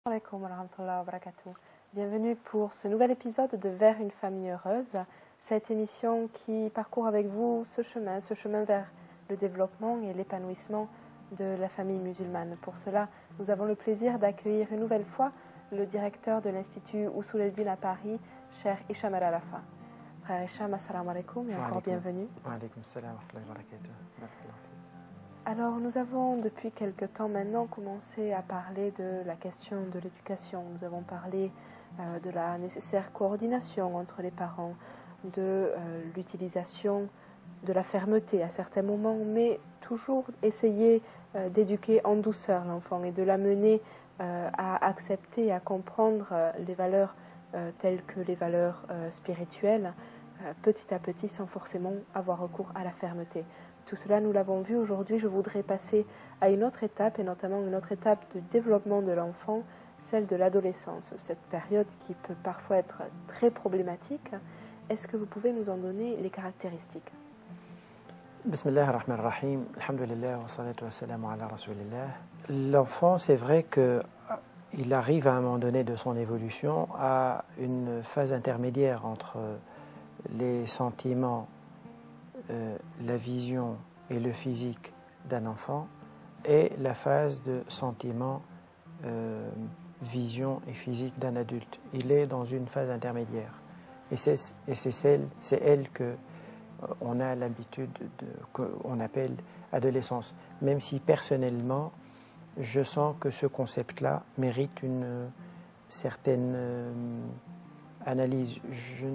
Alaikum wa rahmatullahi wa barakatuh. Bienvenue pour ce nouvel épisode de Vers une famille heureuse, cette émission qui parcourt avec vous ce chemin vers le développement et l'épanouissement de la famille musulmane. Pour cela, nous avons le plaisir d'accueillir une nouvelle fois le directeur de l'Institut Usul el-Din à Paris, Cheikh Hicham al-Arafa. Frère Hicham, assalamu alaikum et encore bienvenue. Wa alaikum salam wa rahmatullahi wa barakatuh. Alors, nous avons depuis quelque temps maintenant commencé à parler de la question de l'éducation. Nous avons parlé de la nécessaire coordination entre les parents, de l'utilisation de la fermeté à certains moments, mais toujours essayer d'éduquer en douceur l'enfant et de l'amener à accepter, à comprendre les valeurs telles que les valeurs spirituelles, petit à petit, sans forcément avoir recours à la fermeté. Tout cela, nous l'avons vu aujourd'hui. Je voudrais passer à une autre étape, et notamment une autre étape de développement de l'enfant, celle de l'adolescence, cette période qui peut parfois être très problématique. Est-ce que vous pouvez nous en donner les caractéristiques? Bismillah ar-Rahman ar-Rahim, alhamdulillah wa salatu wa salamu ala rasulillah. L'enfant, c'est vrai qu'il arrive à un moment donné de son évolution à une phase intermédiaire entre les sentiments, la vision et le physique d'un enfant et la phase de sentiment, vision et physique d'un adulte. Il est dans une phase intermédiaire et c'est elle que on a l'habitude qu'on appelle adolescence, même si personnellement je sens que ce concept-là mérite une certaine analyse. Je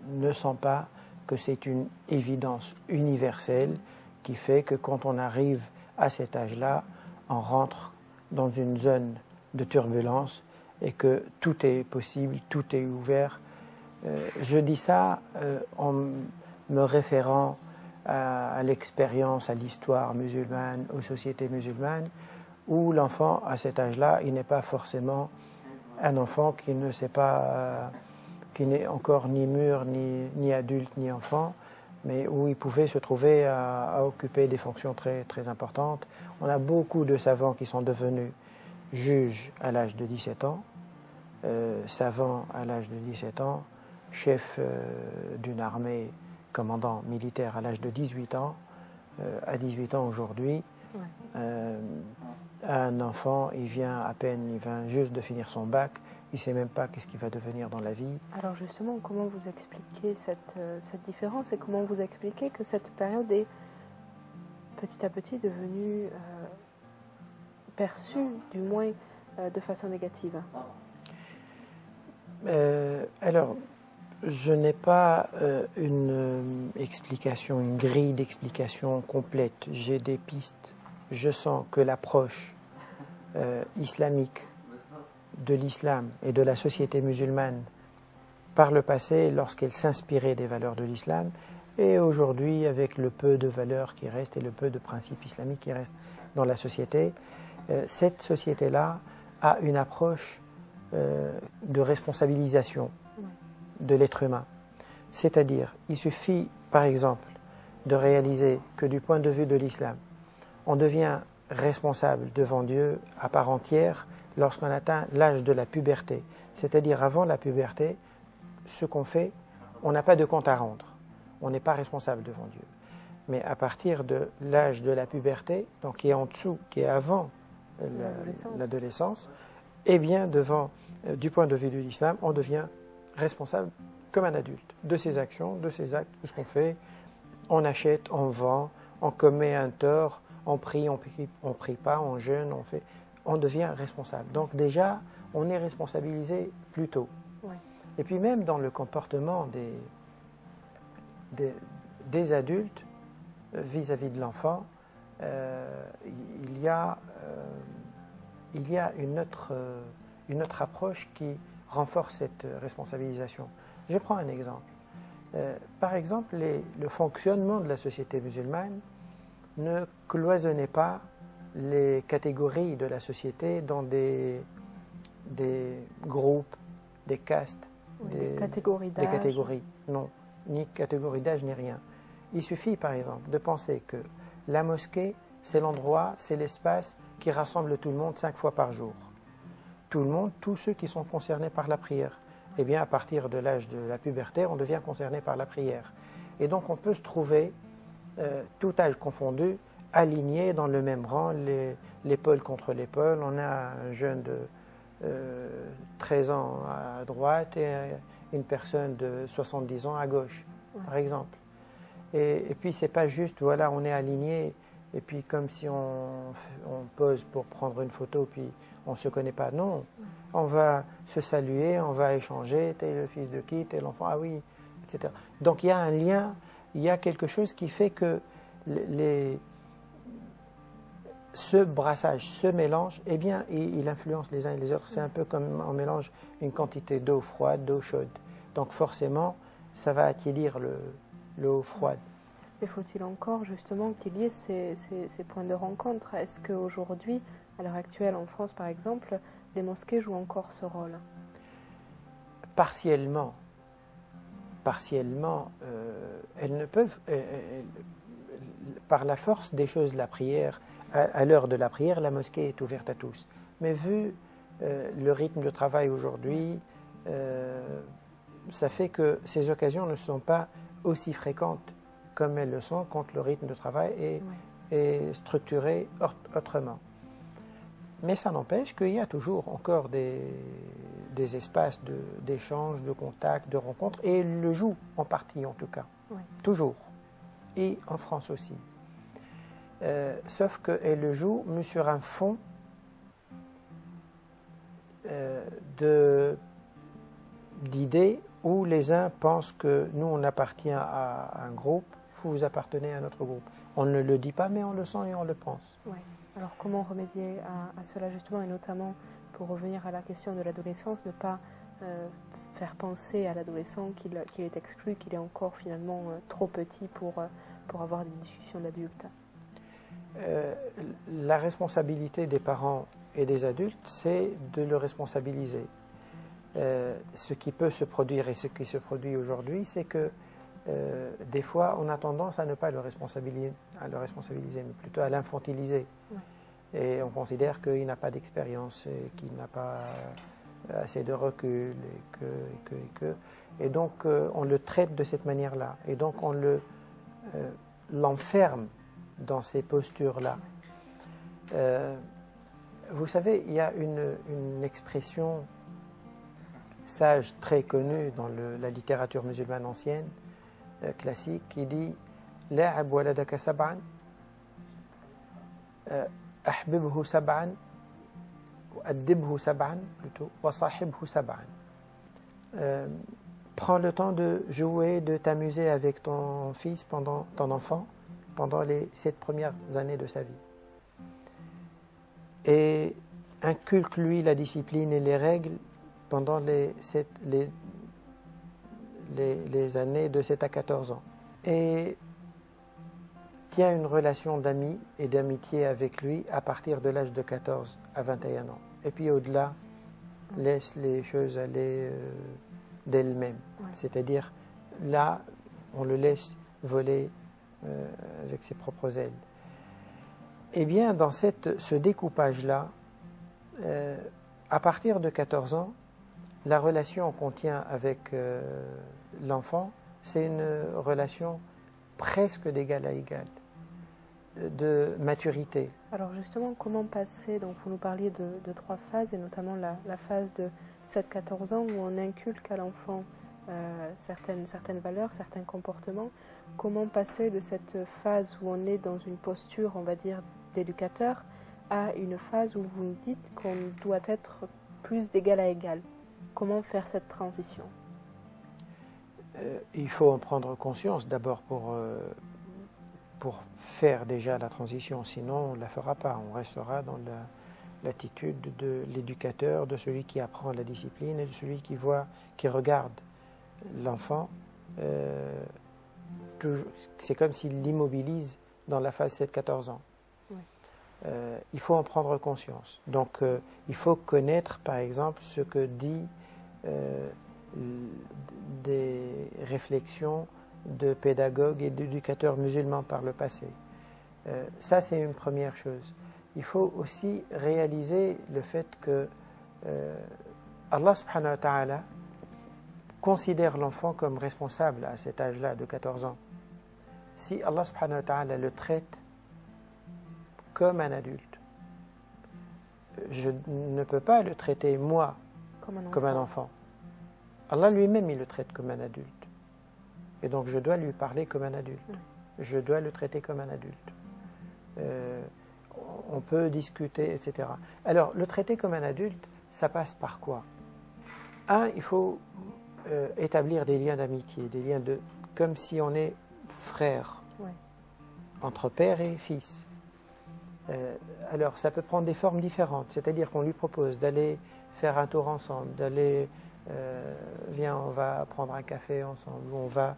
ne sens pas que c'est une évidence universelle qui fait que quand on arrive à cet âge-là, on rentre dans une zone de turbulence et que tout est possible, tout est ouvert. Je dis ça en me référant à l'expérience, à l'histoire musulmane, aux sociétés musulmanes, où l'enfant, à cet âge-là, il n'est pas forcément un enfant qui ne sait pas... qui n'est encore ni mûr, ni adulte, ni enfant, mais où il pouvait se trouver à occuper des fonctions très, très importantes. On a beaucoup de savants qui sont devenus juges à l'âge de 17 ans, savants à l'âge de 17 ans, chef d'une armée, commandant militaire à l'âge de 18 ans, à 18 ans aujourd'hui. Ouais. Un enfant, il vient juste de finir son bac, il ne sait même pas qu'est-ce qu'il va devenir dans la vie. Alors justement, comment vous expliquez cette différence et comment vous expliquez que cette période est petit à petit devenue perçue, du moins de façon négative? Alors, je n'ai pas une explication, une grille d'explication complète. J'ai des pistes. Je sens que l'approche islamique de l'islam et de la société musulmane par le passé, lorsqu'elle s'inspirait des valeurs de l'islam, et aujourd'hui, avec le peu de valeurs qui restent et le peu de principes islamiques qui restent dans la société, cette société-là a une approche de responsabilisation de l'être humain. C'est-à-dire, il suffit, par exemple, de réaliser que du point de vue de l'islam, on devient responsable devant Dieu à part entière lorsqu'on atteint l'âge de la puberté. C'est-à-dire, avant la puberté, ce qu'on fait, on n'a pas de compte à rendre. On n'est pas responsable devant Dieu. Mais à partir de l'âge de la puberté, donc qui est en dessous, qui est avant l'adolescence, eh bien, du point de vue de l'islam, on devient responsable comme un adulte de ses actions, de ses actes, de ce qu'on fait. On achète, on vend, on commet un tort, on prie pas, on jeûne, on devient responsable. Donc déjà, on est responsabilisé plus tôt. Ouais. Et puis même dans le comportement des adultes vis-à-vis de l'enfant, il y a une autre approche qui renforce cette responsabilisation. Je prends un exemple. Par exemple, le fonctionnement de la société musulmane ne cloisonnait pas les catégories de la société dans des groupes, des castes, des catégories d'âge. Des catégories, non, ni catégorie d'âge, ni rien. Il suffit, par exemple, de penser que la mosquée, c'est l'endroit, c'est l'espace qui rassemble tout le monde 5 fois par jour. tout le monde, tous ceux qui sont concernés par la prière. Eh bien, à partir de l'âge de la puberté, on devient concerné par la prière. Et donc, on peut se trouver, tout âge confondu, aligné dans le même rang, l'épaule contre l'épaule. On a un jeune de 13 ans à droite et une personne de 70 ans à gauche, par exemple. Et puis, c'est pas juste, voilà, on est aligné, et puis comme si on pose pour prendre une photo, puis on ne se connaît pas. Non, on va se saluer, on va échanger, t'es le fils de qui, t'es l'enfant, ah oui, etc. Donc, il y a un lien, il y a quelque chose qui fait que ce brassage, ce mélange, eh bien, il influence les uns et les autres. C'est un peu comme on mélange une quantité d'eau froide, d'eau chaude. Donc, forcément, ça va attiédir l'eau froide. Mais faut-il encore justement qu'il y ait ces points de rencontre? Est-ce qu'aujourd'hui, à l'heure actuelle en France par exemple, les mosquées jouent encore ce rôle? Partiellement. Partiellement, elles ne peuvent, par la force des choses, la prière, à l'heure de la prière, la mosquée est ouverte à tous. Mais vu le rythme de travail aujourd'hui, ça fait que ces occasions ne sont pas aussi fréquentes comme elles le sont quand le rythme de travail est structuré autrement. Mais ça n'empêche qu'il y a toujours encore des espaces d'échange, de contact, de rencontre, et elle le joue en partie en tout cas, toujours, et en France aussi. Sauf qu'elle le joue, mais sur un fond d'idées où les uns pensent que nous on appartient à un groupe, vous appartenez à notre groupe. On ne le dit pas, mais on le sent et on le pense. Oui. Alors comment remédier à cela justement, et notamment pour revenir à la question de l'adolescence, ne pas faire penser à l'adolescent qu'il est exclu, qu'il est encore finalement trop petit pour avoir des discussions d'adultes? La responsabilité des parents et des adultes, c'est de le responsabiliser. Ce qui peut se produire et ce qui se produit aujourd'hui, c'est que des fois, on a tendance à ne pas le responsabiliser, mais plutôt à l'infantiliser. Et on considère qu'il n'a pas d'expérience et qu'il n'a pas assez de recul et donc on le traite de cette manière-là. Et donc on l'enferme dans ces postures-là. Vous savez, il y a une expression sage très connue dans la littérature musulmane ancienne, classique, qui dit « La'ab waladaka sab'an, ahbibhu sab'an, addibhu sab'an, plutôt, wa sahibhu sab'an » Prends le temps de jouer, de t'amuser avec ton fils, ton enfant, pendant les 7 premières années de sa vie. Et inculque-lui la discipline et les règles pendant les années de 7 à 14 ans. Et tiens une relation d'amis et d'amitié avec lui à partir de l'âge de 14 à 21 ans. Et puis au-delà, laisse les choses aller d'elles-mêmes. C'est-à-dire, là, on le laisse voler avec ses propres ailes. Eh bien, dans ce découpage-là, à partir de 14 ans, la relation qu'on tient avec l'enfant, c'est une relation presque d'égal à égal, de maturité. Alors justement, comment passer, donc vous nous parliez de 3 phases, et notamment la phase de 7-14 ans où on inculque à l'enfant certaines valeurs, certains comportements. Comment passer de cette phase où on est dans une posture, on va dire, d'éducateur, à une phase où vous nous dites qu'on doit être plus d'égal à égal? Comment faire cette transition? Il faut en prendre conscience d'abord pour faire déjà la transition, sinon on ne la fera pas. On restera dans l'attitude de l'éducateur, de celui qui apprend la discipline et de celui qui regarde l'enfant. C'est comme s'il l'immobilise dans la phase 7-14 ans. Oui. Il faut en prendre conscience. Donc il faut connaître par exemple ce que dit des réflexions de pédagogues et d'éducateurs musulmans par le passé. Ça, c'est une première chose. Il faut aussi réaliser le fait que Allah subhanahu wa ta'ala considère l'enfant comme responsable à cet âge-là de 14 ans. Si Allah subhanahu wa ta'ala le traite comme un adulte, je ne peux pas le traiter, moi, comme un enfant. Allah lui-même, il le traite comme un adulte. Et donc, je dois lui parler comme un adulte. Je dois le traiter comme un adulte. On peut discuter, etc. Alors, le traiter comme un adulte, ça passe par quoi? Il faut établir des liens d'amitié, des liens comme si on est frères, entre père et fils. Alors, ça peut prendre des formes différentes, c'est-à-dire qu'on lui propose d'aller faire un tour ensemble, d'aller, viens, on va prendre un café ensemble, on va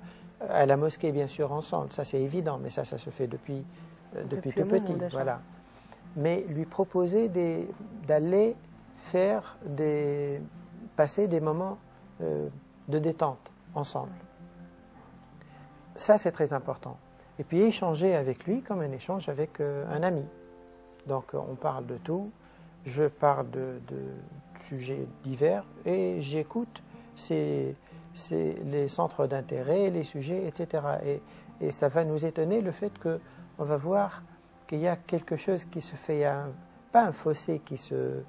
à la mosquée, bien sûr, ensemble. Ça, c'est évident, mais ça se fait depuis tout petit, voilà. Mais lui proposer d'aller faire passer des moments de détente ensemble. Ça, c'est très important. Et puis échanger avec lui comme un échange avec un ami. Donc on parle de tout, je parle de sujets divers et j'écoute les centres d'intérêt, les sujets, etc. Et ça va nous étonner le fait qu'on va voir qu'il y a quelque chose qui se fait, pas un fossé qui se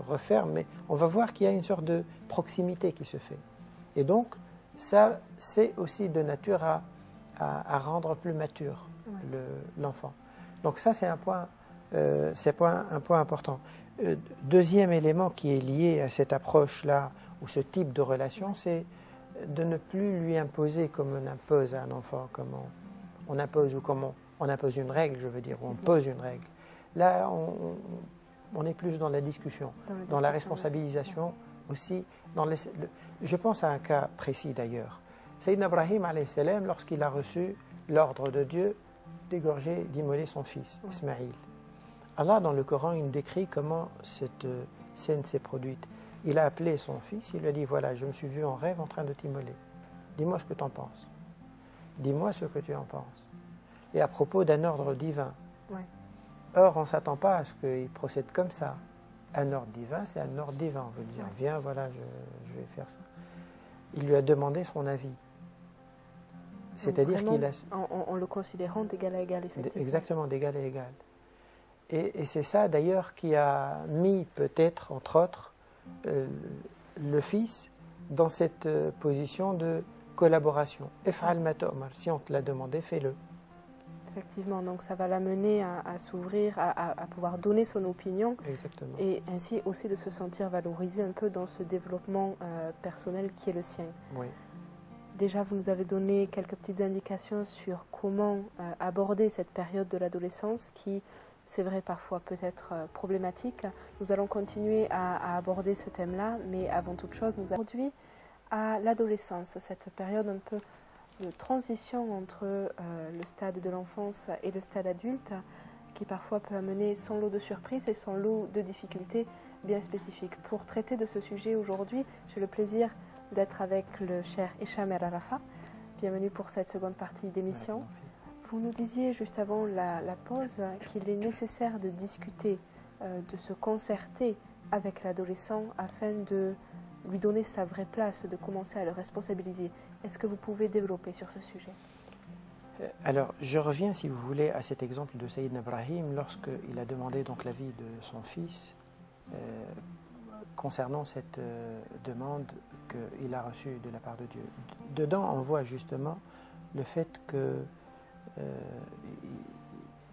referme, mais on va voir qu'il y a une sorte de proximité qui se fait. Et donc, ça, c'est aussi de nature à rendre plus mature l'enfant. Donc ça, c'est un point important. Deuxième élément qui est lié à cette approche-là, ou ce type de relation, c'est de ne plus lui imposer comme on impose à un enfant, comme on impose, ou comme on impose une règle, je veux dire, ou on pose une règle. Là, on est plus dans la discussion, dans la responsabilisation aussi. Je pense à un cas précis d'ailleurs. Sayyidina Ibrahim, alayhi salam, lorsqu'il a reçu l'ordre de Dieu d'égorger, d'immoler son fils, Ismaïl. Allah, dans le Coran, il décrit comment cette scène s'est produite. Il a appelé son fils, il lui a dit, voilà, je me suis vu en rêve en train de t'immoler. Dis-moi ce que tu en penses. Dis-moi ce que tu en penses. Et à propos d'un ordre divin. Or, on ne s'attend pas à ce qu'il procède comme ça. Un ordre divin, c'est un ordre divin. On veut dire, viens, voilà, je vais faire ça. Il lui a demandé son avis. C'est-à-dire qu'il a... En le considérant d'égal à égal, effectivement. Exactement, d'égal à égal. Et c'est ça, d'ailleurs, qui a mis, peut-être, entre autres, le fils dans cette position de collaboration. Ef'al ma tu'mar. Si on te l'a demandé, fais-le. Effectivement, donc ça va l'amener à s'ouvrir, à pouvoir donner son opinion. Exactement. Et ainsi aussi de se sentir valorisé un peu dans ce développement personnel qui est le sien. Oui. Déjà, vous nous avez donné quelques petites indications sur comment aborder cette période de l'adolescence qui, c'est vrai, parfois peut être problématique. Nous allons continuer à aborder ce thème-là, mais avant toute chose, nous allons aujourd'hui à l'adolescence, cette période un peu de transition entre le stade de l'enfance et le stade adulte, qui parfois peut amener son lot de surprises et son lot de difficultés bien spécifiques. Pour traiter de ce sujet aujourd'hui, j'ai le plaisir d'être avec le cher Hicham El Arafa. Bienvenue pour cette seconde partie d'émission. Vous nous disiez juste avant la pause qu'il est nécessaire de discuter, de se concerter avec l'adolescent afin de lui donner sa vraie place, de commencer à le responsabiliser. Est-ce que vous pouvez développer sur ce sujet? Alors, je reviens, si vous voulez, à cet exemple de Sayyidina Ibrahim lorsqu'il a demandé donc l'avis de son fils concernant cette demande qu'il a reçue de la part de Dieu. Dedans, on voit justement le fait que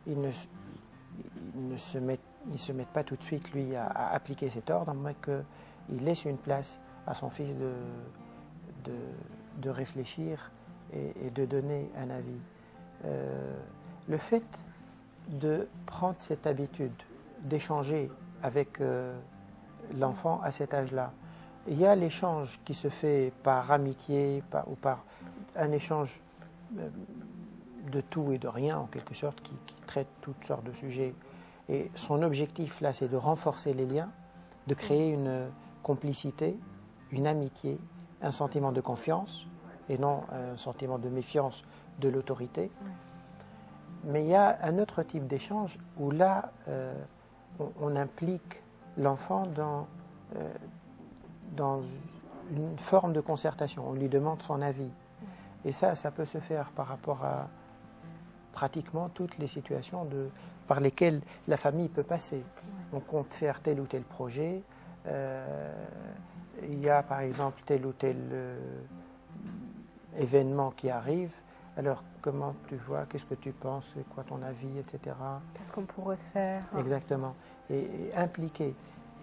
il ne se mette pas tout de suite, lui, à appliquer cet ordre, mais qu'il laisse une place à son fils de réfléchir et de donner un avis. Le fait de prendre cette habitude d'échanger avec l'enfant à cet âge-là, il y a l'échange qui se fait par amitié ou par un échange de tout et de rien, en quelque sorte, qui traite toutes sortes de sujets. Et son objectif, là, c'est de renforcer les liens, de créer une complicité, une amitié, un sentiment de confiance, et non un sentiment de méfiance de l'autorité. Mais il y a un autre type d'échange où là, on implique l'enfant dans dans une forme de concertation. On lui demande son avis. Et ça peut se faire par rapport à pratiquement toutes les situations par lesquelles la famille peut passer. On compte faire tel ou tel projet. Il y a par exemple tel ou tel événement qui arrive. Alors, comment tu vois, qu'est-ce que tu penses, c'est quoi ton avis, etc. Qu'est-ce qu'on pourrait faire? Exactement. Et impliquer.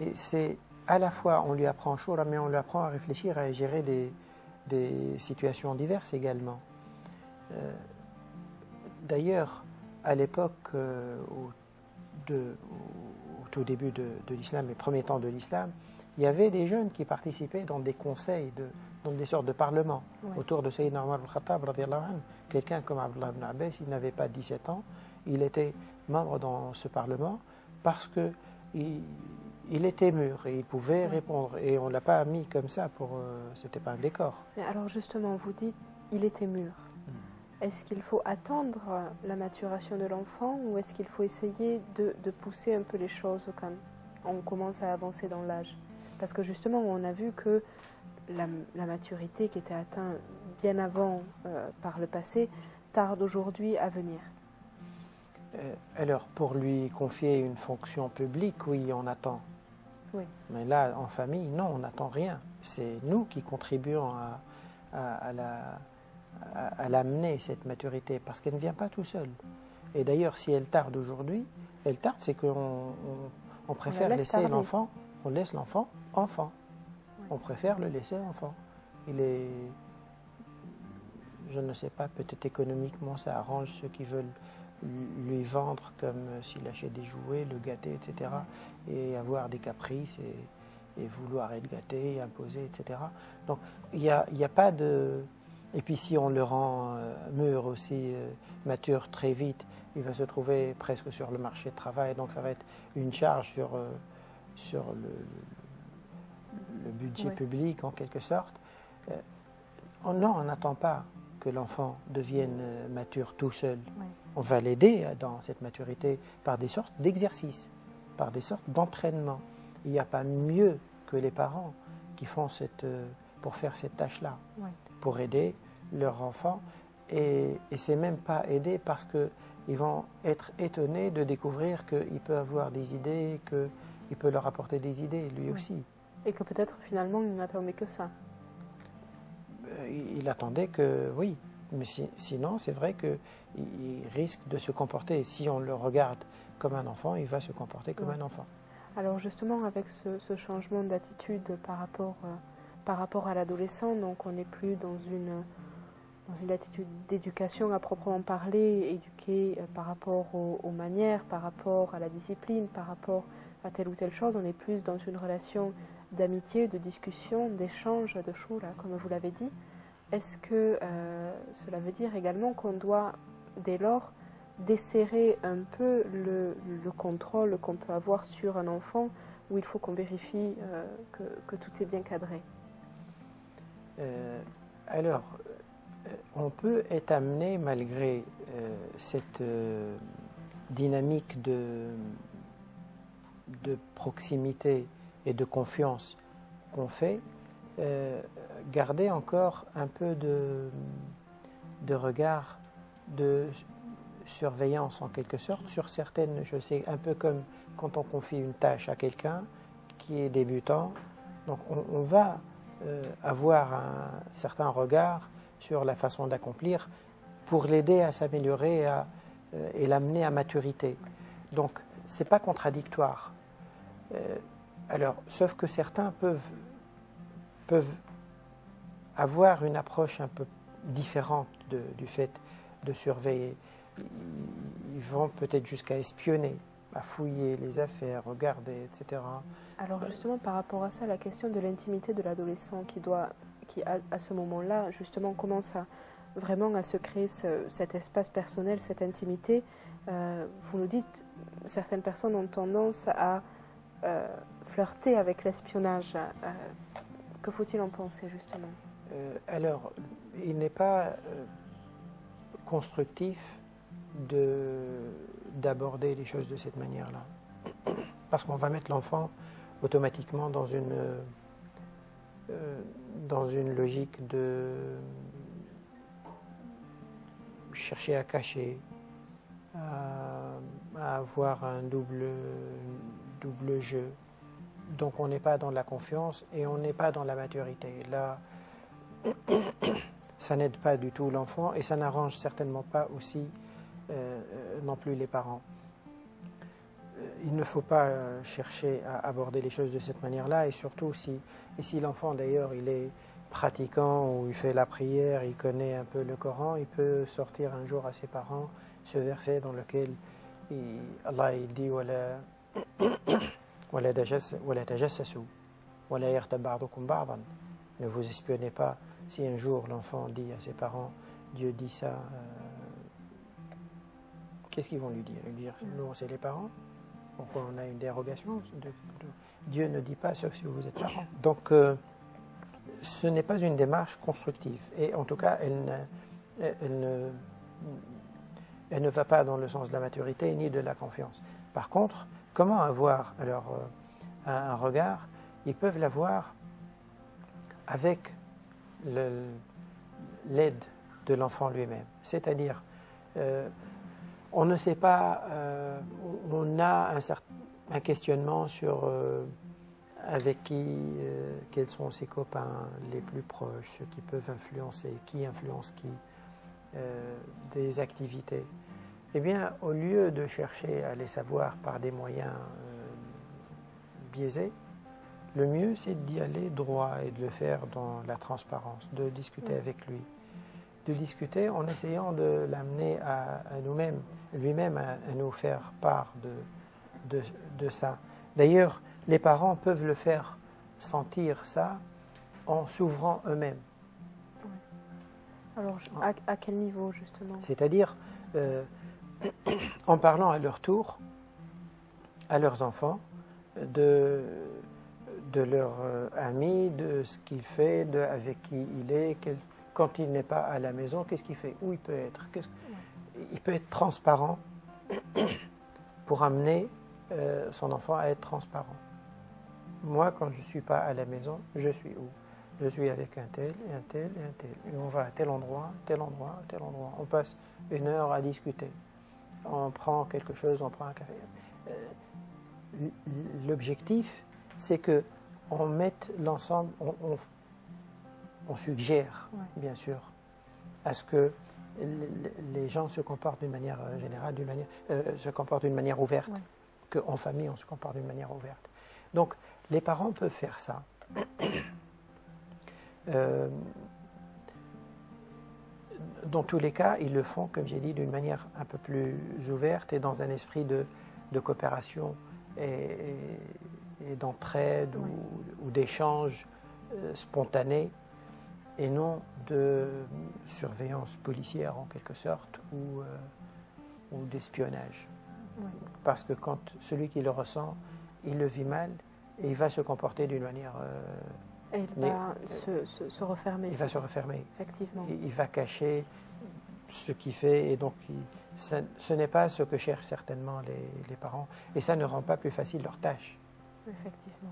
Et c'est à la fois, on lui apprend shura, mais on lui apprend à réfléchir, à gérer des situations diverses également. D'ailleurs, à l'époque, au tout début de l'islam, les premiers temps de l'islam, il y avait des jeunes qui participaient dans des conseils, dans des sortes de parlements, autour de Sayyidina Omar al-Khattab, quelqu'un comme Abdullah ibn Abbas, il n'avait pas 17 ans, il était membre dans ce parlement parce que il était mûr et il pouvait répondre. Et on ne l'a pas mis comme ça, c'était pas un décor. Mais alors justement, vous dites, il était mûr. Est-ce qu'il faut attendre la maturation de l'enfant ou est-ce qu'il faut essayer de pousser un peu les choses quand on commence à avancer dans l'âge? Parce que justement, on a vu que la maturité qui était atteinte bien avant par le passé tarde aujourd'hui à venir. Alors, pour lui confier une fonction publique, oui, on attend. Oui. Mais là, en famille, non, on n'attend rien. C'est nous qui contribuons à l'amener, cette maturité, parce qu'elle ne vient pas tout seul. Et d'ailleurs, si elle tarde aujourd'hui, c'est qu'on préfère laisser l'enfant, on laisse l'enfant enfant. Oui. On préfère le laisser enfant. Je ne sais pas, peut-être économiquement, ça arrange ceux qui veulent lui vendre comme s'il achète des jouets, le gâter, etc. Et avoir des caprices et vouloir être gâté, et imposer, etc. Donc il n'y a pas de... Et puis si on le rend mûr aussi, mature très vite, il va se trouver presque sur le marché de travail, donc ça va être une charge sur le budget public en quelque sorte. Non, on n'attend pas que l'enfant devienne mature tout seul. Oui. On va l'aider dans cette maturité par des sortes d'exercices, par des sortes d'entraînement. Il n'y a pas mieux que les parents qui font pour faire cette tâche-là, pour aider leur enfant. Et c'est même pas aider parce qu'ils vont être étonnés de découvrir qu'il peut avoir des idées, qu'il peut leur apporter des idées, lui aussi. Et que peut-être finalement il n'attendait que ça. Il attendait que, oui, mais sinon c'est vrai qu'il risque de se comporter, si on le regarde comme un enfant, il va se comporter comme un enfant. Alors justement avec ce changement d'attitude par rapport à l'adolescent, donc on n'est plus dans une attitude d'éducation à proprement parler, éduquer par rapport aux manières, par rapport à la discipline, par rapport à telle ou telle chose, on est plus dans une relation d'amitié, de discussion, d'échange, de shura, comme vous l'avez dit. Est-ce que cela veut dire également qu'on doit, dès lors, desserrer un peu le contrôle qu'on peut avoir sur un enfant, où il faut qu'on vérifie que tout est bien cadré? Alors, on peut être amené, malgré cette dynamique de proximité et de confiance qu'on fait, garder encore un peu de regard, de surveillance en quelque sorte sur certaines choses. C'est un peu comme quand on confie une tâche à quelqu'un qui est débutant. Donc on va avoir un certain regard sur la façon d'accomplir pour l'aider à s'améliorer et l'amener à maturité. Donc c'est pas contradictoire. Alors, sauf que certains peuvent avoir une approche un peu différente du fait de surveiller. Ils vont peut-être jusqu'à espionner, à fouiller les affaires, regarder, etc. Alors justement, par rapport à ça, la question de l'intimité de l'adolescent qui à ce moment-là, justement, commence vraiment à se créer cet espace personnel, cette intimité. Vous nous dites, certaines personnes ont tendance à flirter avec l'espionnage. Que faut-il en penser, justement? Alors, il n'est pas constructif d'aborder les choses de cette manière-là. Parce qu'on va mettre l'enfant automatiquement dans une logique de chercher à cacher, à avoir un double jeu. Donc on n'est pas dans la confiance et on n'est pas dans la maturité. Là, ça n'aide pas du tout l'enfant et ça n'arrange certainement pas aussi non plus les parents. Il ne faut pas chercher à aborder les choses de cette manière-là et surtout si l'enfant d'ailleurs il est pratiquant ou il fait la prière, il connaît un peu le Coran, il peut sortir un jour à ses parents ce verset dans lequel Allah il dit ولا تجسسوا ولا يغتب بعضكم بعضا. Ne vous espionnez pas. Si un jour l'enfant dit à ses parents, Dieu dit ça, qu'est-ce qu'ils vont lui dire? Ils vont dire, nous c'est les parents. Pourquoi on a une dérogation? Dieu ne dit pas sauf si vous êtes parents. Donc ce n'est pas une démarche constructive. Et en tout cas, elle ne va pas dans le sens de la maturité ni de la confiance. Par contre, comment avoir alors un regard? Ils peuvent l'avoir avec l'aide de l'enfant lui-même. C'est-à-dire, on ne sait pas, on a un questionnement sur avec quels sont ses copains les plus proches, ceux qui peuvent influencer, qui influence qui, des activités. Eh bien, au lieu de chercher à les savoir par des moyens biaisés, le mieux c'est d'y aller droit et de le faire dans la transparence, de discuter avec lui, de discuter en essayant de l'amener à nous-mêmes, lui-même à nous faire part de ça. D'ailleurs, les parents peuvent le faire sentir ça en s'ouvrant eux-mêmes. Alors, à quel niveau justement? C'est-à-dire en parlant à leur tour à leurs enfants de leur ami, de ce qu'il fait, avec qui il est, quand il n'est pas à la maison, qu'est-ce qu'il fait, où il peut être. Il peut être transparent pour amener son enfant à être transparent. Moi, quand je ne suis pas à la maison, je suis où? Je suis avec un tel et un tel et un tel. Et on va à tel endroit, tel endroit, tel endroit. On passe 1 heure à discuter. On prend quelque chose, on prend un café. L'objectif, c'est que on mette l'ensemble, on suggère, bien sûr, à ce que les gens se comportent d'une manière générale, se comportent d'une manière ouverte, qu'en famille, on se comporte d'une manière ouverte. Donc, les parents peuvent faire ça. Dans tous les cas, ils le font, comme j'ai dit, d'une manière un peu plus ouverte et dans un esprit de coopération et d'entraide ou d'échange spontané et non de surveillance policière en quelque sorte ou d'espionnage. Parce que quand celui qui le ressent, il le vit mal et il va se comporter d'une manière... et il va se refermer. Il va se refermer. Effectivement. Il va cacher ce qu'il fait et donc ce n'est pas ce que cherchent certainement les parents et ça ne rend pas plus facile leur tâche. Effectivement.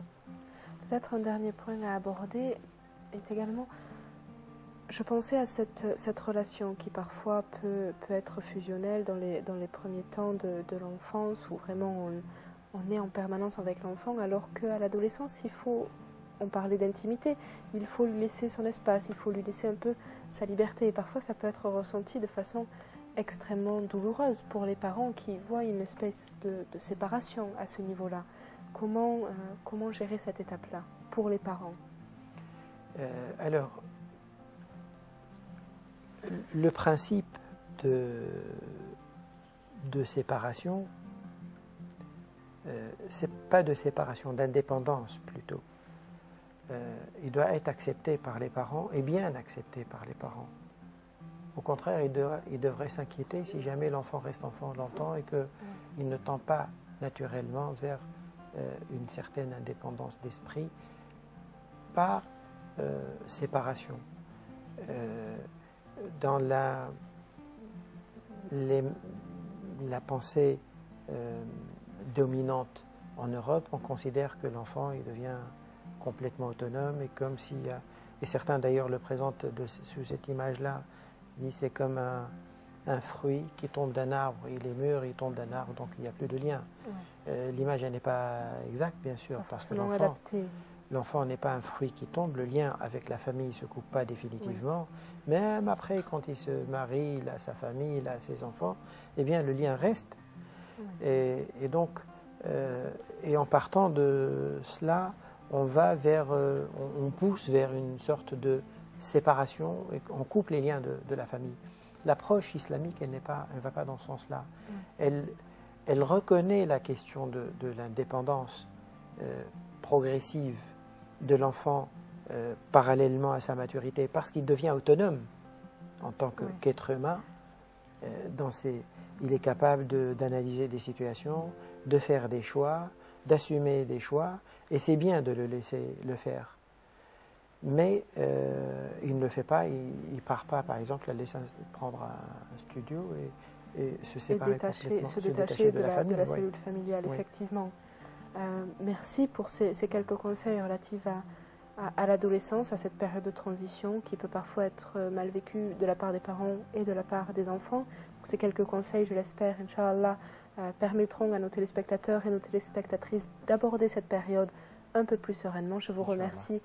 Peut-être un dernier point à aborder est également, je pensais à cette relation qui parfois peut être fusionnelle dans les premiers temps de l'enfance où vraiment on est en permanence avec l'enfant alors qu'à l'adolescence on parlait d'intimité, il faut lui laisser son espace, il faut lui laisser un peu sa liberté et parfois ça peut être ressenti de façon extrêmement douloureuse pour les parents qui voient une espèce de séparation à ce niveau-là. Comment gérer cette étape-là pour les parents? Alors, le principe de séparation, c'est pas de séparation, d'indépendance plutôt. Il doit être accepté par les parents et bien accepté par les parents. Au contraire, il devrait s'inquiéter si jamais l'enfant reste enfant longtemps et qu'il ne tend pas naturellement vers une certaine indépendance d'esprit par séparation. Dans la pensée dominante En Europe, on considère que l'enfant il devient complètement autonome et comme s'il y a, et certains d'ailleurs le présentent sous cette image-là, ils disent c'est comme un fruit qui tombe d'un arbre, il est mûr, il tombe d'un arbre, donc il n'y a plus de lien. L'image n'est pas exacte, bien sûr, parce que l'enfant n'est pas un fruit qui tombe, le lien avec la famille ne se coupe pas définitivement, même après, quand il se marie, il a sa famille, il a ses enfants, eh bien le lien reste. Et donc, et en partant de cela, on va vers, on pousse vers une sorte de séparation, et on coupe les liens de la famille. L'approche islamique, elle ne va pas dans ce sens-là. Elle reconnaît la question de l'indépendance progressive de l'enfant parallèlement à sa maturité, parce qu'il devient autonome en tant qu'être humain. Il est capable d'analyser des situations, de faire des choix, d'assumer des choix, et c'est bien de le laisser le faire. Mais il ne le fait pas, il ne part pas, par exemple, la laisser prendre un studio et se séparer complètement, se détacher de la cellule familiale, oui. Effectivement. Merci pour ces quelques conseils relatifs à l'adolescence, à cette période de transition qui peut parfois être mal vécue de la part des parents et de la part des enfants. Donc, ces quelques conseils, je l'espère, Inch'Allah, permettront à nos téléspectateurs et nos téléspectatrices d'aborder cette période un peu plus sereinement. Je vous remercie